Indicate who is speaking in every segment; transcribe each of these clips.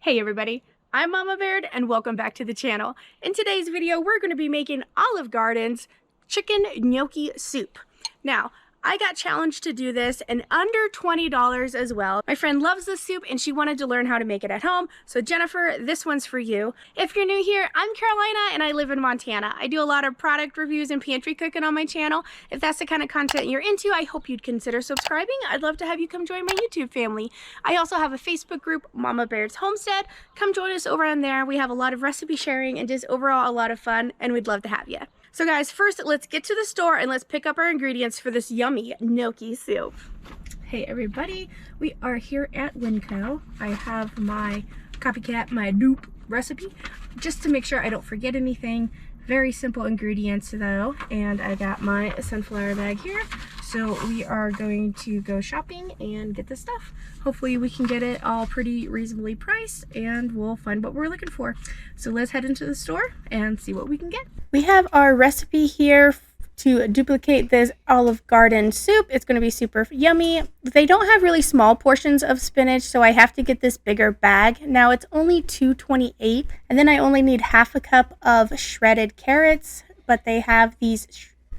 Speaker 1: Hey everybody, I'm Mama Baird and welcome back to the channel. In today's video, we're going to be making Olive Garden's chicken gnocchi soup. Now, I got challenged to do this and under $20 as well. My friend loves this soup and she wanted to learn how to make it at home. So Jennifer, this one's for you. If you're new here, I'm Carolina and I live in Montana. I do a lot of product reviews and pantry cooking on my channel. If that's the kind of content you're into, I hope you'd consider subscribing. I'd love to have you come join my YouTube family. I also have a Facebook group, Mama Baird's Homestead. Come join us over on there. We have a lot of recipe sharing and just overall a lot of fun, and we'd love to have you. So guys, first let's get to the store and let's pick up our ingredients for this yummy gnocchi soup. Hey everybody, we are here at Winco. I have my copycat, my dupe recipe, just to make sure I don't forget anything. Very simple ingredients though, and I got my sunflower bag here. So we are going to go shopping and get this stuff. Hopefully we can get it all pretty reasonably priced and we'll find what we're looking for. So let's head into the store and see what we can get. We have our recipe here to duplicate this Olive Garden soup. It's going to be super yummy. They don't have really small portions of spinach, so I have to get this bigger bag. Now it's only $2.28, and then I only need half a cup of shredded carrots, but they have these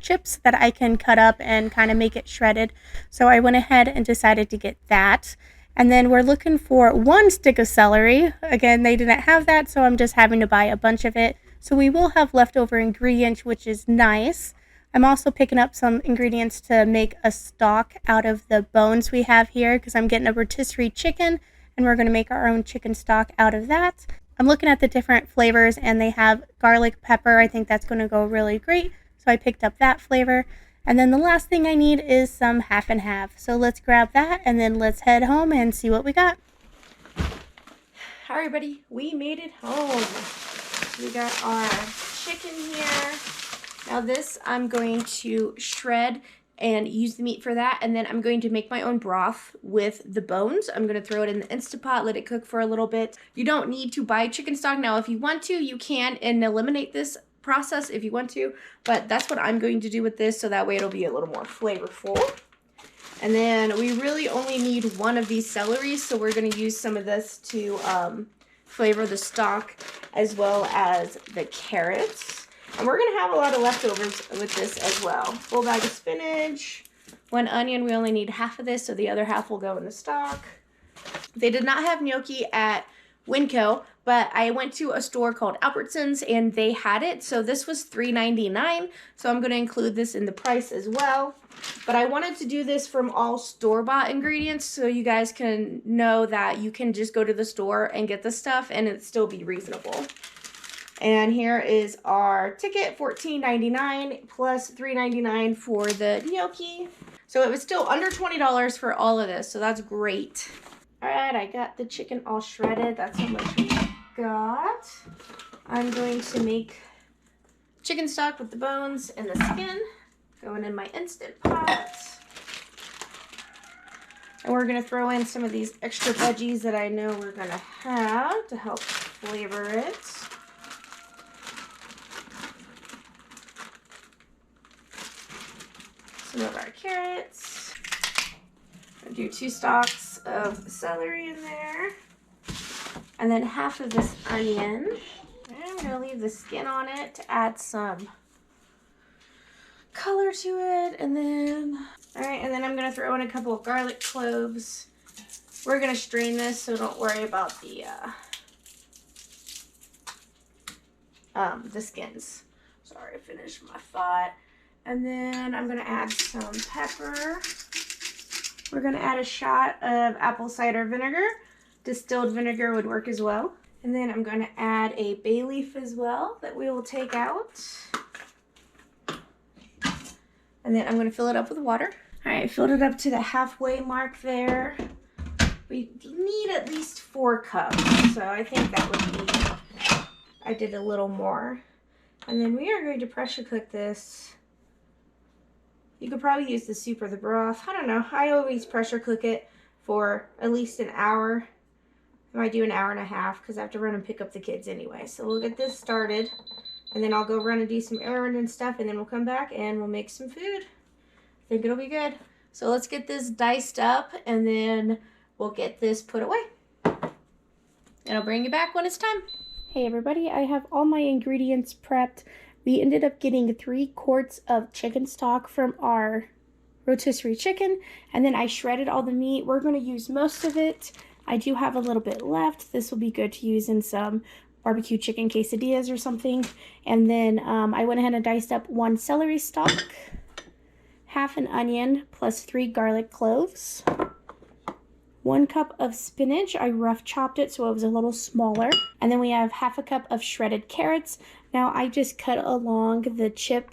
Speaker 1: chips that I can cut up and kind of make it shredded. So I went ahead and decided to get that. And then we're looking for one stick of celery. Again, they didn't have that, so I'm just having to buy a bunch of it. So we will have leftover ingredients, which is nice. I'm also picking up some ingredients to make a stock out of the bones we have here because I'm getting a rotisserie chicken and we're going to make our own chicken stock out of that. I'm looking at the different flavors and they have garlic pepper. I think that's going to go really great. So I picked up that flavor. And then the last thing I need is some half and half. So let's grab that and then let's head home and see what we got. All right, everybody, we made it home. We got our chicken here. Now this I'm going to shred and use the meat for that, and then I'm going to make my own broth with the bones. I'm going to throw it in the Instapot, let it cook for a little bit. You don't need to buy chicken stock. Now if you want to, you can and eliminate this process if you want to, but that's what I'm going to do with this, so that way it'll be a little more flavorful. And then we really only need one of these celeries, so we're going to use some of this to flavor the stock as well as the carrots. And we're going to have a lot of leftovers with this as well. Full bag of spinach, one onion. We only need half of this, so the other half will go in the stock. They did not have gnocchi at Winco, but I went to a store called Albertsons and they had it. So this was $3.99. So I'm going to include this in the price as well. But I wanted to do this from all store-bought ingredients so you guys can know that you can just go to the store and get the stuff and it still be reasonable. And here is our ticket, $14.99 plus $3.99 for the gnocchi. So it was still under $20 for all of this, so that's great. All right, I got the chicken all shredded. That's how much we got. I'm going to make chicken stock with the bones and the skin, going in my Instant Pot. And we're going to throw in some of these extra veggies that I know we're going to have to help flavor it. Some of our carrots. I'll do 2 stalks of celery in there. And then half of this onion. And I'm going to leave the skin on it to add some color to it. And then, alright, and then I'm going to throw in a couple of garlic cloves. We're going to strain this, so don't worry about the skins. Sorry, I finished my thought. And then I'm going to add some pepper. We're going to add a shot of apple cider vinegar. Distilled vinegar would work as well. And then I'm going to add a bay leaf as well that we will take out. And then I'm going to fill it up with water. All right, filled it up to the halfway mark there. We need at least 4 cups. So I think that would be, I did a little more. And then we are going to pressure cook this. You could probably use the soup or the broth. I don't know. I always pressure cook it for at least an hour. I might do an hour and a half because I have to run and pick up the kids anyway. So we'll get this started. And then I'll go run and do some errand and stuff. And then we'll come back and we'll make some food. I think it'll be good. So let's get this diced up and then we'll get this put away. and I'll bring you back when it's time. Hey everybody, I have all my ingredients prepped. We ended up getting 3 quarts of chicken stock from our rotisserie chicken, and then I shredded all the meat. We're going to use most of it. I do have a little bit left. This will be good to use in some barbecue chicken quesadillas or something. And then I went ahead and diced up 1 celery stalk, half an onion, plus 3 garlic cloves, 1 cup of spinach. I rough chopped it so it was a little smaller. And then we have half a cup of shredded carrots. Now I just cut along the chip.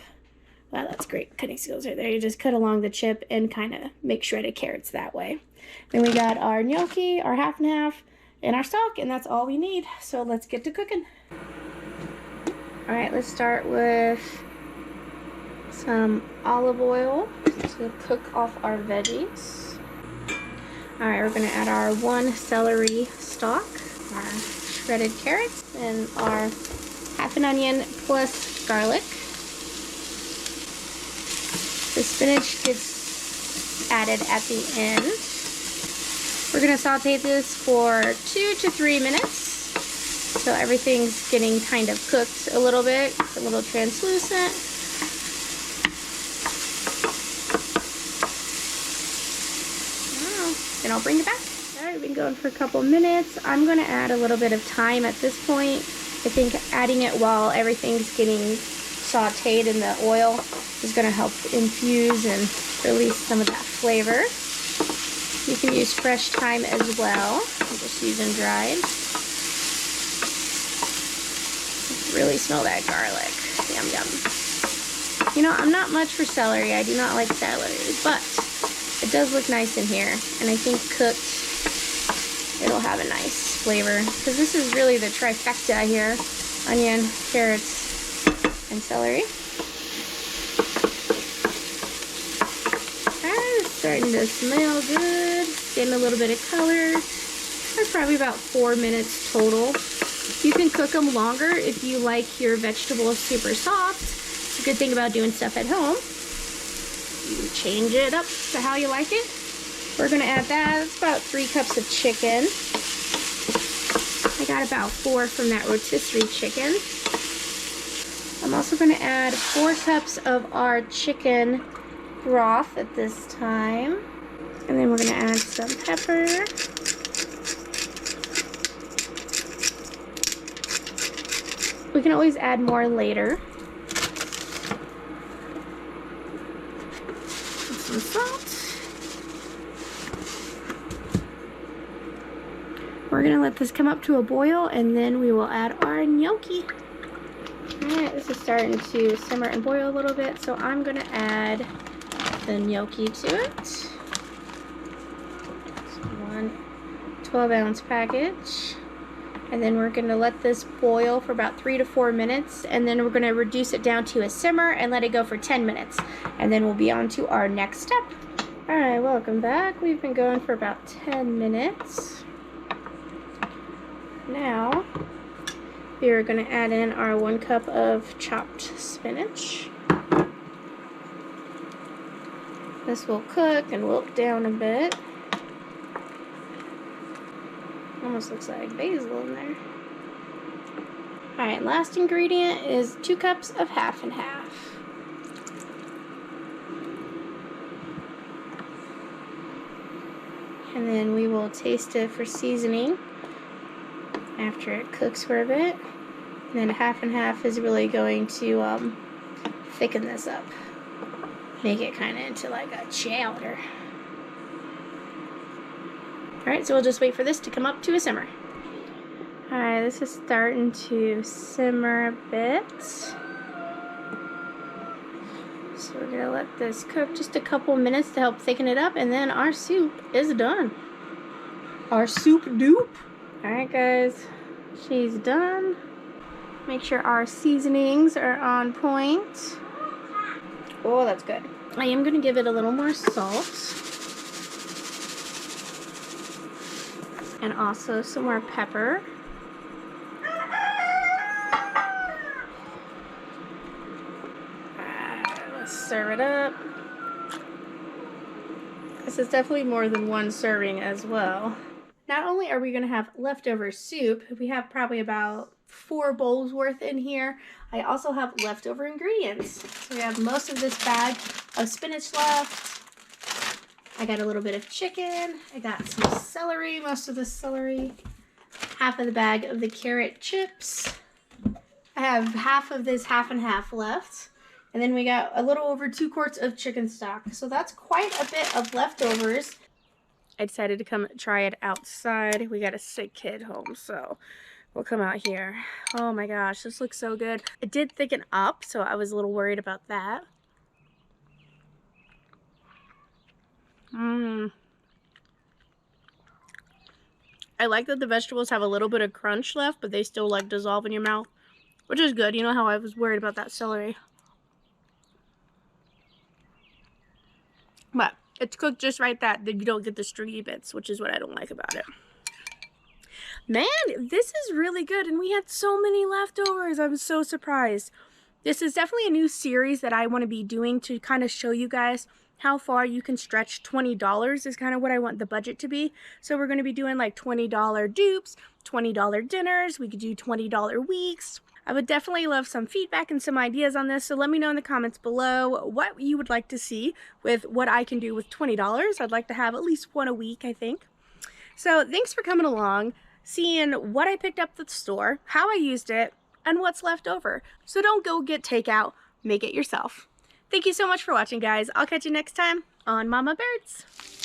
Speaker 1: Wow, that's great cutting skills right there. You just cut along the chip and kind of make shredded carrots that way. Then we got our gnocchi, our half and half, and our stock, and that's all we need. So let's get to cooking. All right, let's start with some olive oil to cook off our veggies. All right, we're gonna add our 1 celery stalk, our shredded carrots, and our half an onion plus garlic. The spinach gets added at the end. We're going to saute this for 2 to 3 minutes so everything's getting kind of cooked a little bit, a little translucent. Then I'll bring it back. Alright, we've been going for a couple minutes. I'm going to add a little bit of thyme at this point. I think adding it while everything's getting sauteed in the oil is going to help infuse and release some of that flavor. You can use fresh thyme as well. I'm just using dried. Really smell that garlic. Yum yum. You know, I'm not much for celery. I do not like celery, but it does look nice in here, and I think cooked it'll have a nice flavor, because this is really the trifecta here: onion, carrots, and celery. It's starting to smell good. Getting a little bit of color. That's probably about 4 minutes total. You can cook them longer if you like your vegetables super soft. It's a good thing about doing stuff at home. You change it up to how you like it. We're gonna add that. It's about 3 cups of chicken. I got about 4 from that rotisserie chicken. I'm also going to add 4 cups of our chicken broth at this time. And then we're going to add some pepper. We can always add more later. And some salt. We're going to let this come up to a boil, and then we will add our gnocchi. Alright, this is starting to simmer and boil a little bit, so I'm going to add the gnocchi to it. It's 1 12-ounce package. And then we're going to let this boil for about 3 to 4 minutes, and then we're going to reduce it down to a simmer and let it go for 10 minutes. And then we'll be on to our next step. Alright, welcome back. We've been going for about 10 minutes. Now, we are going to add in our 1 cup of chopped spinach. This will cook and wilt down a bit. Almost looks like basil in there. Alright, last ingredient is 2 cups of half and half. And then we will taste it for seasoning after it cooks for a bit. And then half and half is really going to thicken this up. Make it kind of into like a chowder. Alright, so we'll just wait for this to come up to a simmer. Alright, this is starting to simmer a bit. So we're going to let this cook just a couple minutes to help thicken it up, and then our soup is done. Our soup dupe. Alright guys, she's done. Make sure our seasonings are on point. Oh, that's good. I am going to give it a little more salt. And also some more pepper. Let's serve it up. This is definitely more than 1 serving as well. not only are we going to have leftover soup, we have probably about 4 bowls worth in here. I also have leftover ingredients. So we have most of this bag of spinach left. I got a little bit of chicken. I got some celery, most of the celery. Half of the bag of the carrot chips. I have half of this half and half left. And then we got a little over 2 quarts of chicken stock. So that's quite a bit of leftovers. I decided to come try it outside. We got a sick kid home, so we'll come out here. Oh my gosh, this looks so good. It did thicken up, so I was a little worried about that. I like that the vegetables have a little bit of crunch left, but they still like dissolve in your mouth, which is good. You know how I was worried about that celery. But it's cooked just right that you don't get the stringy bits, which is what I don't like about it. Man, this is really good, and we had so many leftovers. I was so surprised. This is definitely a new series that I want to be doing to kind of show you guys how far you can stretch. $20 is kind of what I want the budget to be. So we're going to be doing like $20 dupes, $20 dinners. We could do $20 weeks. I would definitely love some feedback and some ideas on this, so let me know in the comments below what you would like to see with what I can do with $20. I'd like to have at least one a week, I think. So thanks for coming along, seeing what I picked up at the store, how I used it, and what's left over. So don't go get takeout, make it yourself. Thank you so much for watching, guys. I'll catch you next time on Mama Birds.